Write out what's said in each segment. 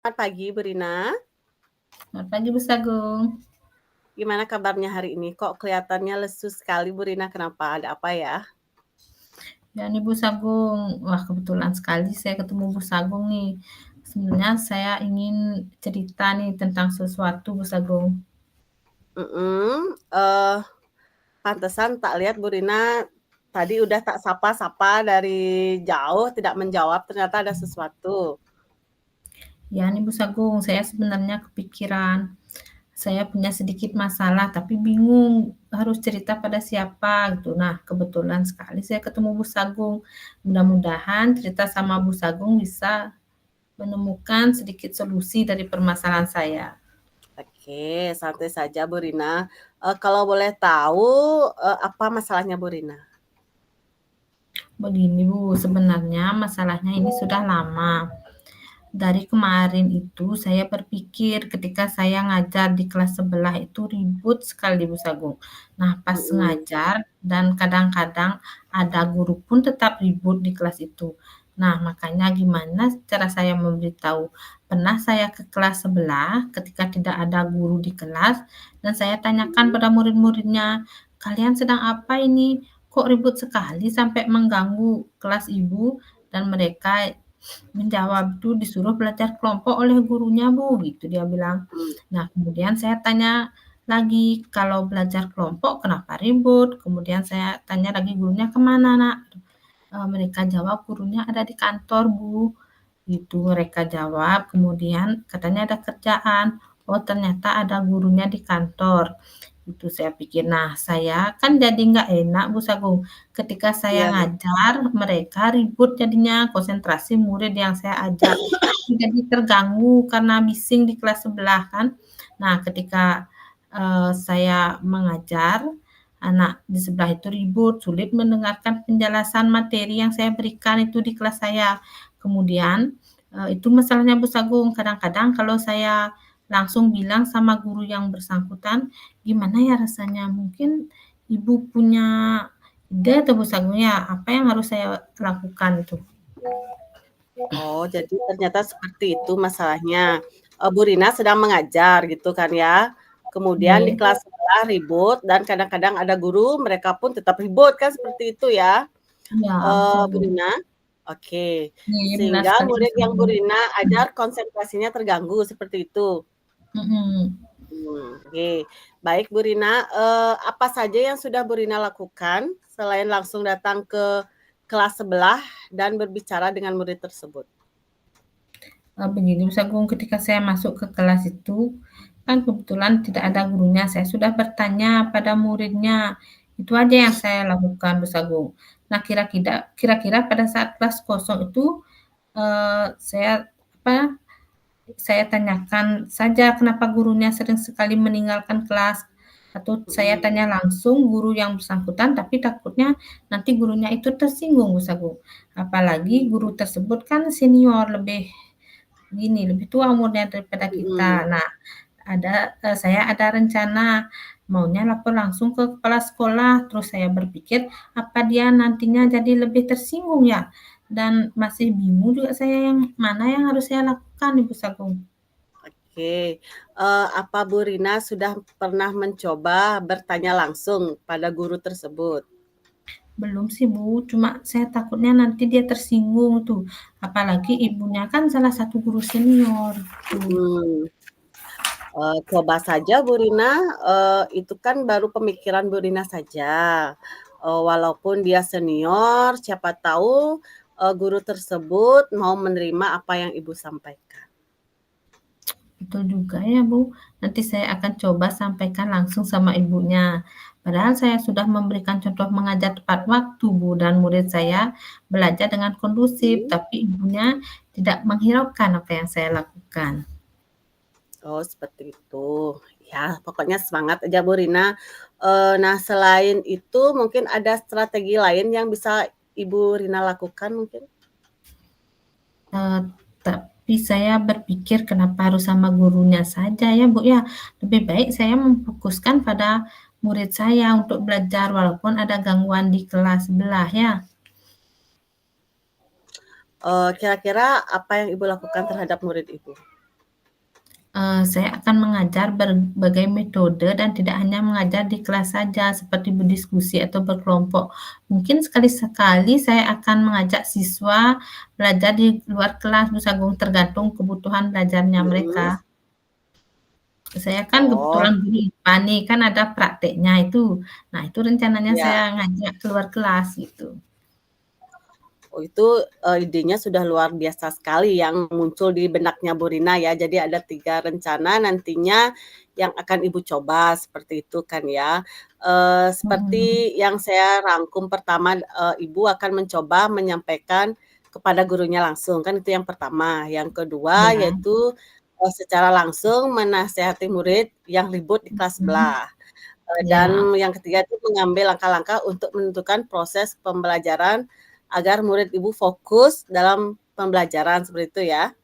Selamat pagi, Bu Rina. Selamat pagi, Bu Sagung. Gimana kabarnya hari ini? Kok kelihatannya lesu sekali, Bu Rina? Kenapa? Ada apa ya? Ya nih Bu Sagung, wah kebetulan sekali saya ketemu Bu Sagung nih. Sebenarnya saya ingin cerita nih tentang sesuatu, Bu Sagung. Pantesan tak lihat Bu Rina tadi udah tak sapa-sapa dari jauh, tidak menjawab. Ternyata ada sesuatu. Ya nih Bu Sagung, saya sebenarnya kepikiran. Saya punya sedikit masalah, tapi bingung harus cerita pada siapa gitu. Nah, kebetulan sekali saya ketemu Bu Sagung. Mudah-mudahan cerita sama Bu Sagung bisa menemukan sedikit solusi dari permasalahan saya. Oke, santai saja Bu Rina. Kalau boleh tahu, apa masalahnya Bu Rina? Begini Bu, sebenarnya masalahnya ini sudah lama. Dari kemarin itu saya berpikir ketika saya ngajar di kelas sebelah itu ribut sekali Bu Sagung. Nah, pas Mm-mm. ngajar dan kadang-kadang ada guru pun tetap ribut di kelas itu. Nah, makanya gimana cara saya memberitahu? Pernah saya ke kelas sebelah ketika tidak ada guru di kelas dan saya tanyakan pada murid-muridnya, "Kalian sedang apa ini? Kok ribut sekali sampai mengganggu kelas ibu?" Dan mereka menjawab tuh disuruh belajar kelompok oleh gurunya Bu, gitu dia bilang. Mm. Nah kemudian saya tanya lagi, kalau belajar kelompok kenapa ribut? Kemudian saya tanya lagi gurunya kemana nak? Mereka jawab gurunya ada di kantor Bu. Gitu mereka jawab, kemudian katanya ada kerjaan. Oh ternyata ada gurunya di kantor. Itu saya pikir, nah saya kan jadi nggak enak Bu Sagung. Ketika saya Iya. ngajar, mereka ribut jadinya konsentrasi murid yang saya ajar. Jadi terganggu karena bising di kelas sebelah kan. Nah ketika saya mengajar, anak di sebelah itu ribut, sulit mendengarkan penjelasan materi yang saya berikan itu di kelas saya. Kemudian itu masalahnya Bu Sagung, kadang-kadang kalau saya langsung bilang sama guru yang bersangkutan, gimana ya rasanya? Mungkin Ibu punya ide atau Bu Sagung ya, apa yang harus saya lakukan itu? Oh, jadi ternyata seperti itu masalahnya. Bu Rina sedang mengajar gitu kan ya. Kemudian di Iya, kelas sebelah ribut dan kadang-kadang ada guru, mereka pun tetap ribut kan seperti itu ya, iya betul Bu Bu. Rina? Oke. Iya benar Sehingga sekali Bu murid yang Bu Sagung. Rina ajar konsentrasinya terganggu seperti itu? Mhm. Oke. Baik Bu Rina, apa saja yang sudah Bu Rina lakukan selain langsung datang ke kelas sebelah dan berbicara dengan murid tersebut? Begini Bu Sagung, ketika saya masuk ke kelas itu, kan kebetulan tidak ada gurunya, saya sudah bertanya pada muridnya. Itu aja yang saya lakukan Bu Sagung. Nah kira-kira pada saat kelas kosong itu, saya apa, saya tanyakan saja kenapa gurunya sering sekali meninggalkan kelas, atau saya Mhm. tanya langsung guru yang bersangkutan, tapi takutnya nanti gurunya itu tersinggung Bu Sagung. Apalagi guru tersebut kan senior, lebih tua umurnya daripada kita. Mhm. Nah, saya ada rencana maunya lapor langsung ke kepala sekolah, terus saya berpikir, apa dia nantinya jadi lebih tersinggung ya? Dan masih bingung juga saya yang mana yang harus saya lakukan Ibu Sagung. Oke. Apa Bu Rina sudah pernah mencoba bertanya langsung pada guru tersebut? Belum sih Bu, cuma saya takutnya nanti dia tersinggung tuh, apalagi ibunya kan salah satu guru senior, tuh. Mhm. Coba saja Bu Rina, itu kan baru pemikiran Bu Rina saja. Walaupun dia senior, siapa tahu, guru tersebut mau menerima apa yang Ibu sampaikan. Betul juga ya Bu, nanti saya akan coba sampaikan langsung sama ibunya. Padahal saya sudah memberikan contoh mengajar tepat waktu Bu, dan murid saya belajar dengan kondusif, Mhm. tapi ibunya tidak menghiraukan apa yang saya lakukan. Oh, seperti itu. Ya, pokoknya semangat aja Bu Rina. Nah, selain itu mungkin ada strategi lain yang bisa Ibu Rina lakukan mungkin? Tapi saya berpikir kenapa harus sama gurunya saja ya Bu ya, lebih baik saya memfokuskan pada murid saya untuk belajar walaupun ada gangguan di kelas sebelah ya. Kira-kira apa yang Ibu lakukan terhadap murid Ibu? Saya akan mengajar berbagai metode dan tidak hanya mengajar di kelas saja, seperti berdiskusi atau berkelompok. Mungkin sekali-sekali saya akan mengajak siswa belajar di luar kelas, Bu Sagung, tergantung kebutuhan belajarnya mereka. Mhm. Saya kan Oh, kebetulan guru IPA nih, kan ada prakteknya itu. Nah, itu rencananya ya. saya ngajak keluar kelas gitu. Oh itu, idenya sudah luar biasa sekali yang muncul di benaknya Bu Rina ya. Jadi ada 3 rencana nantinya yang akan Ibu coba, seperti itu kan ya. Mhm, Seperti yang saya rangkum pertama, Ibu akan mencoba menyampaikan kepada gurunya langsung, kan itu yang pertama. Yang kedua iya, yaitu, secara langsung menasehati murid yang ribut di kelas mhm, sebelah. Dan iya. yang ketiga itu mengambil langkah-langkah untuk menentukan proses pembelajaran agar murid Ibu fokus dalam pembelajaran, seperti itu ya?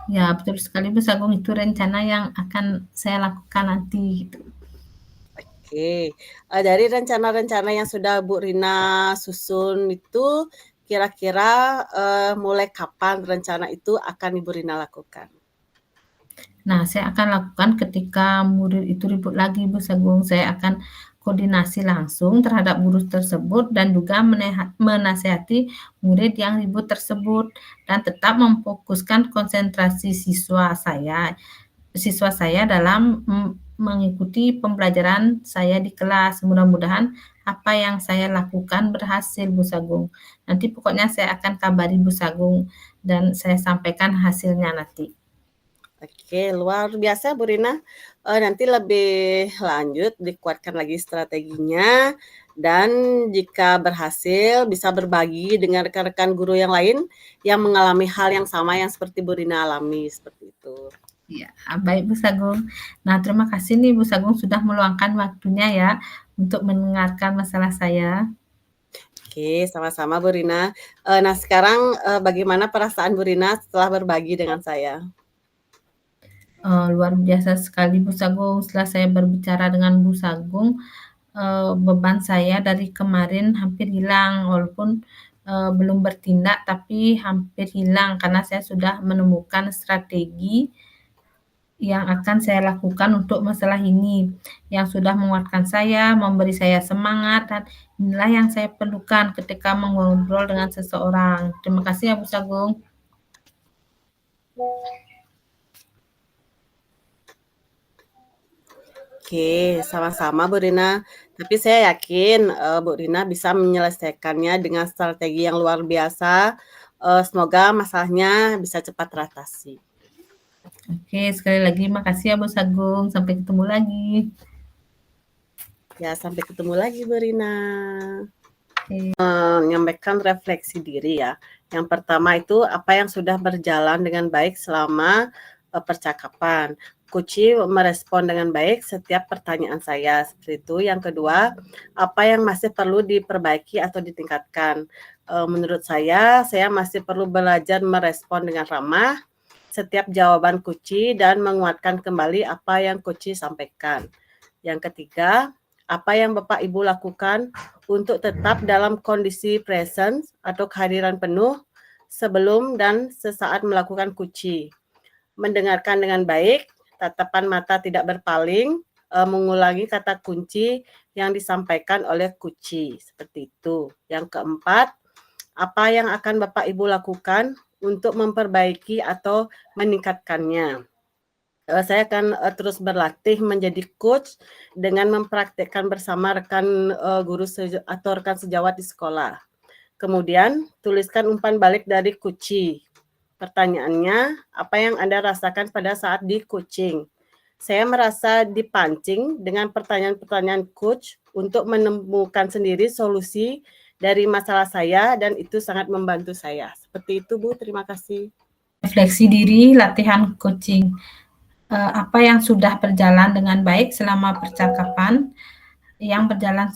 Ya, betul sekali Bu Sagung, itu rencana yang akan saya lakukan nanti gitu. Oke, dari rencana-rencana yang sudah Bu Rina susun itu, kira-kira, mulai kapan rencana itu akan Ibu Rina lakukan? Nah, saya akan lakukan ketika murid itu ribut lagi Bu Sagung, saya akan koordinasi langsung terhadap guru tersebut dan juga menasehati murid yang ribut tersebut dan tetap memfokuskan konsentrasi siswa saya dalam mengikuti pembelajaran saya di kelas. Mudah-mudahan apa yang saya lakukan berhasil Bu Sagung. Nanti pokoknya saya akan kabari Bu Sagung dan saya sampaikan hasilnya nanti. Oke, luar biasa Bu Rina. Nanti lebih lanjut dikuatkan lagi strateginya dan jika berhasil bisa berbagi dengan rekan-rekan guru yang lain yang mengalami hal yang sama yang seperti Bu Rina alami, seperti itu. Iya, baik Bu Sagung. Nah, terima kasih nih Bu Sagung sudah meluangkan waktunya ya untuk mendengarkan masalah saya. Oke, sama-sama Bu Rina. Nah sekarang, bagaimana perasaan Bu Rina setelah berbagi dengan saya? Luar biasa sekali Bu Sagung, setelah saya berbicara dengan Bu Sagung, beban saya dari kemarin hampir hilang walaupun, belum bertindak tapi hampir hilang karena saya sudah menemukan strategi yang akan saya lakukan untuk masalah ini, yang sudah menguatkan saya, memberi saya semangat, dan inilah yang saya perlukan ketika mengobrol dengan seseorang. Terima kasih ya Bu Sagung. Oke, sama-sama Bu Rina. Tapi saya yakin, Bu Rina bisa menyelesaikannya dengan strategi yang luar biasa. Semoga masalahnya bisa cepat teratasi. Oke, sekali lagi makasih ya Bu Sagung, sampai ketemu lagi. Ya, sampai ketemu lagi Bu Rina. Oke. Menyampaikan refleksi diri ya. Yang pertama itu apa yang sudah berjalan dengan baik selama percakapan. Kuci merespon dengan baik setiap pertanyaan saya. Seperti itu. Yang kedua, apa yang masih perlu diperbaiki atau ditingkatkan. Menurut saya masih perlu belajar merespon dengan ramah setiap jawaban Kuci dan menguatkan kembali apa yang Kuci sampaikan. Yang ketiga, apa yang Bapak Ibu lakukan untuk tetap dalam kondisi presence atau kehadiran penuh sebelum dan sesaat melakukan Kuci. Mendengarkan dengan baik, tatapan mata tidak berpaling, mengulangi kata kunci yang disampaikan oleh Kuci. Seperti itu. Yang keempat, apa yang akan Bapak Ibu lakukan untuk memperbaiki atau meningkatkannya. Saya akan terus berlatih menjadi coach dengan mempraktekkan bersama rekan guru atau rekan sejawat di sekolah. Kemudian tuliskan umpan balik dari Kuci. Pertanyaannya, apa yang Anda rasakan pada saat di coaching? Saya merasa dipancing dengan pertanyaan-pertanyaan coach untuk menemukan sendiri solusi dari masalah saya dan itu sangat membantu saya. Seperti itu Bu, terima kasih. Refleksi diri, latihan coaching. Apa yang sudah berjalan dengan baik selama percakapan? Yang berjalan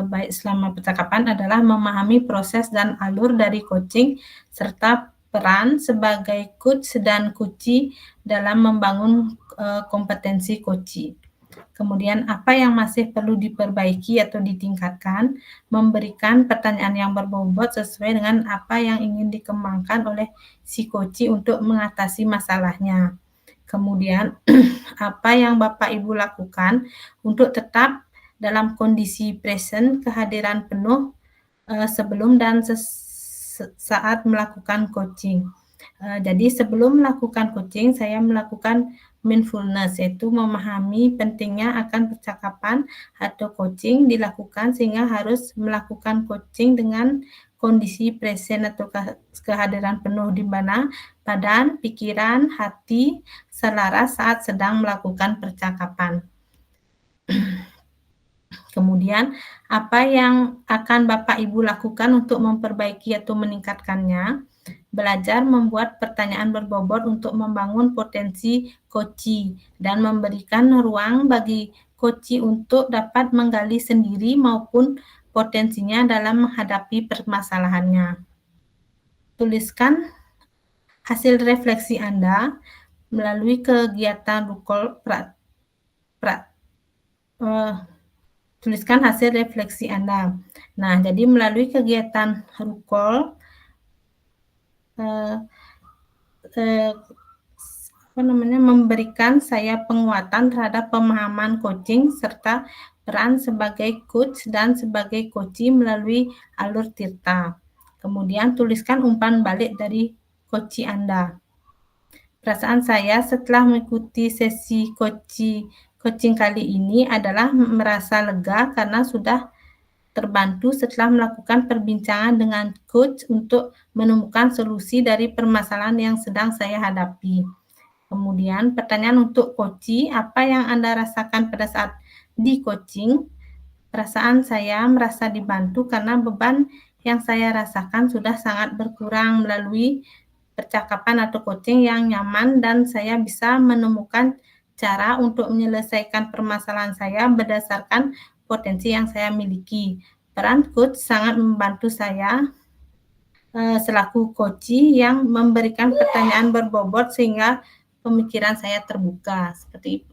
baik selama percakapan adalah memahami proses dan alur dari coaching serta peran sebagai coach dan coachi dalam membangun kompetensi coachi. Kemudian apa yang masih perlu diperbaiki atau ditingkatkan, memberikan pertanyaan yang berbobot sesuai dengan apa yang ingin dikembangkan oleh si coachi untuk mengatasi masalahnya. Kemudian, apa yang Bapak Ibu lakukan untuk tetap dalam kondisi present, kehadiran penuh, sebelum dan saat melakukan coaching. Jadi sebelum melakukan coaching, saya melakukan mindfulness, yaitu memahami pentingnya akan percakapan atau coaching dilakukan sehingga harus melakukan coaching dengan kondisi present atau kehadiran penuh di mana badan, pikiran, hati selaras saat sedang melakukan percakapan. Kemudian, apa yang akan Bapak Ibu lakukan untuk memperbaiki atau meningkatkannya? Belajar membuat pertanyaan berbobot untuk membangun potensi coachee dan memberikan ruang bagi coachee untuk dapat menggali sendiri maupun potensinya dalam menghadapi permasalahannya. Tuliskan hasil refleksi Anda melalui kegiatan tuliskan hasil refleksi Anda. Nah, jadi melalui kegiatan Rukol, memberikan saya penguatan terhadap pemahaman coaching serta peran sebagai coach dan sebagai coachee melalui alur Tirta. Kemudian tuliskan umpan balik dari coachee Anda. Perasaan saya setelah mengikuti sesi coaching kali ini adalah merasa lega karena sudah terbantu setelah melakukan perbincangan dengan coach untuk menemukan solusi dari permasalahan yang sedang saya hadapi. Kemudian pertanyaan untuk coachee, apa yang Anda rasakan pada saat di coaching? Perasaan saya merasa dibantu karena beban yang saya rasakan sudah sangat berkurang melalui percakapan atau coaching yang nyaman dan saya bisa menemukan cara untuk menyelesaikan permasalahan saya berdasarkan potensi yang saya miliki. Peran coach sangat membantu saya selaku coachee yang memberikan pertanyaan berbobot sehingga pemikiran saya terbuka. Seperti itu.